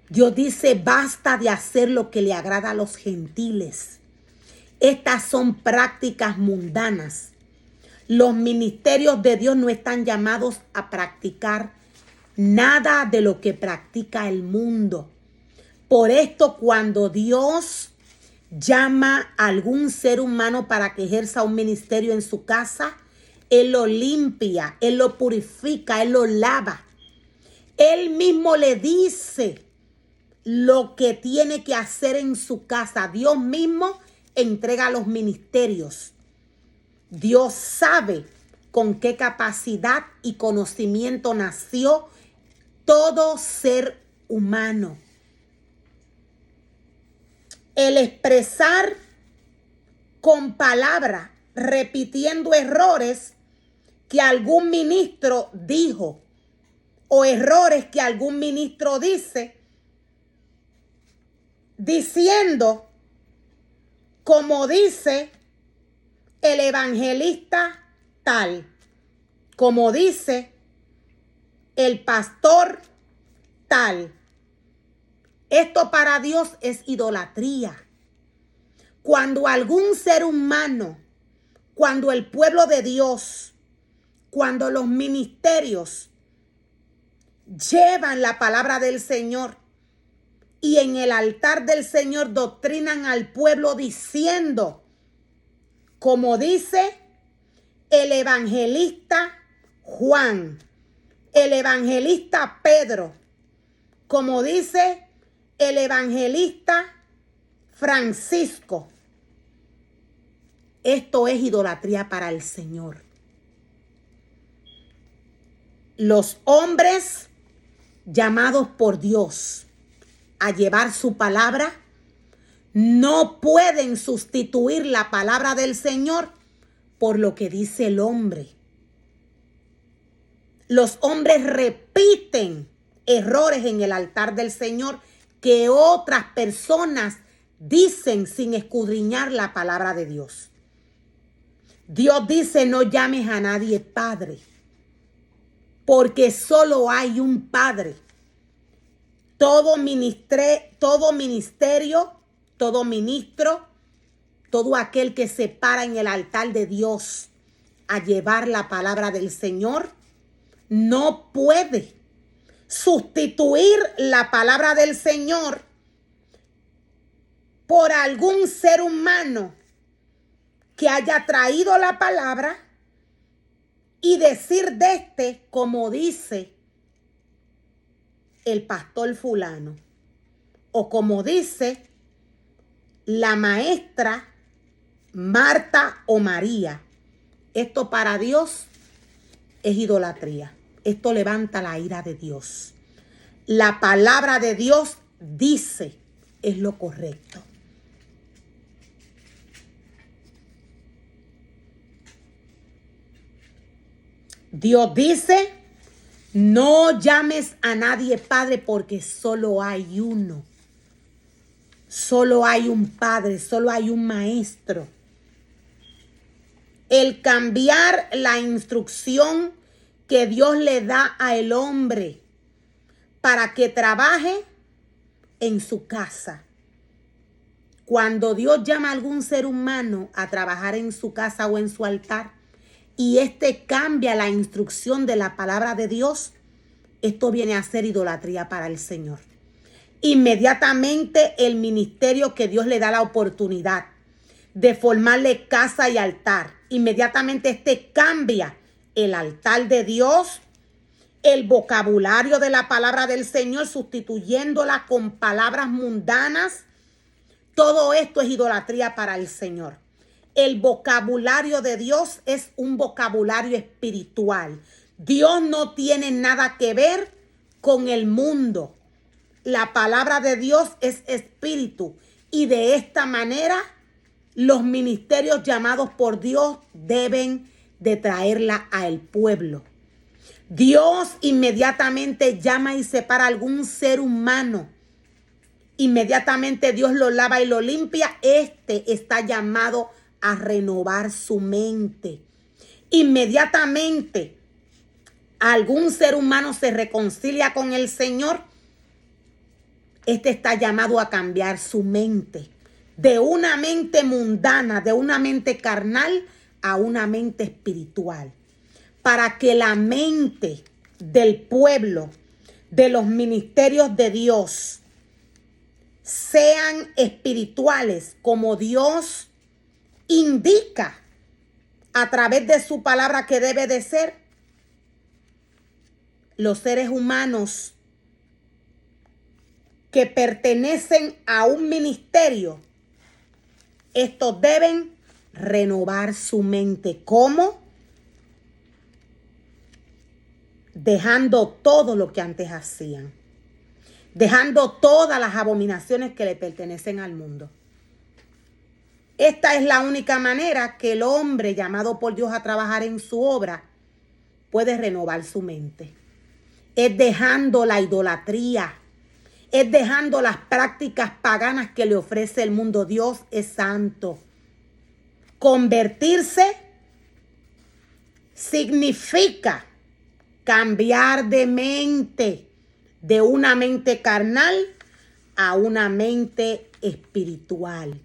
Dios dice, basta de hacer lo que le agrada a los gentiles. Estas son prácticas mundanas. Los ministerios de Dios no están llamados a practicar nada de lo que practica el mundo. Por esto, cuando Dios llama a algún ser humano para que ejerza un ministerio en su casa, Él lo limpia, Él lo purifica, Él lo lava. Él mismo le dice lo que tiene que hacer en su casa. Dios mismo entrega los ministerios. Dios sabe con qué capacidad y conocimiento nació todo ser humano. El expresar con palabras, repitiendo errores que algún ministro dijo o errores que algún ministro dice, diciendo, como dice el evangelista tal, como dice el pastor tal. Esto para Dios es idolatría. Cuando algún ser humano, cuando el pueblo de Dios, cuando los ministerios llevan la palabra del Señor y en el altar del Señor doctrinan al pueblo diciendo, como dice el evangelista Juan, el evangelista Pedro, como dice el evangelista Francisco. Esto es idolatría para el Señor. Los hombres llamados por Dios a llevar su palabra no pueden sustituir la palabra del Señor por lo que dice el hombre. Los hombres repiten errores en el altar del Señor que otras personas dicen sin escudriñar la palabra de Dios. Dios dice, no llames a nadie padre, porque solo hay un Padre. Todo ministerio, todo ministro, todo aquel que se para en el altar de Dios a llevar la palabra del Señor, no puede sustituir la palabra del Señor por algún ser humano que haya traído la palabra y decir de este, como dice el pastor fulano, o como dice la maestra Marta o María. Esto para Dios es idolatría. Esto levanta la ira de Dios. La palabra de Dios dice es lo correcto. Dios dice, no llames a nadie padre porque solo hay uno. Solo hay un padre, solo hay un maestro. El cambiar la instrucción que Dios le da al hombre para que trabaje en su casa. Cuando Dios llama a algún ser humano a trabajar en su casa o en su altar, y este cambia la instrucción de la palabra de Dios, esto viene a ser idolatría para el Señor. Inmediatamente el ministerio que Dios le da la oportunidad de formarle casa y altar, inmediatamente este cambia el altar de Dios, el vocabulario de la palabra del Señor, sustituyéndola con palabras mundanas. Todo esto es idolatría para el Señor. El vocabulario de Dios es un vocabulario espiritual. Dios no tiene nada que ver con el mundo. La palabra de Dios es espíritu. Y de esta manera, los ministerios llamados por Dios deben de traerla al pueblo. Dios inmediatamente llama y separa a algún ser humano. Inmediatamente Dios lo lava y lo limpia. Este está llamado a renovar su mente. Inmediatamente algún ser humano se reconcilia con el Señor. Este está llamado a cambiar su mente. De una mente mundana, de una mente carnal, a una mente espiritual. Para que la mente del pueblo, de los ministerios de Dios, sean espirituales como Dios indica a través de su palabra que debe de ser. Los seres humanos que pertenecen a un ministerio, estos deben renovar su mente. ¿Cómo? Dejando todo lo que antes hacían. Dejando todas las abominaciones que le pertenecen al mundo. Esta es la única manera que el hombre llamado por Dios a trabajar en su obra puede renovar su mente. Es dejando la idolatría. Es dejando las prácticas paganas que le ofrece el mundo. Dios es santo. Convertirse significa cambiar de mente, de una mente carnal a una mente espiritual.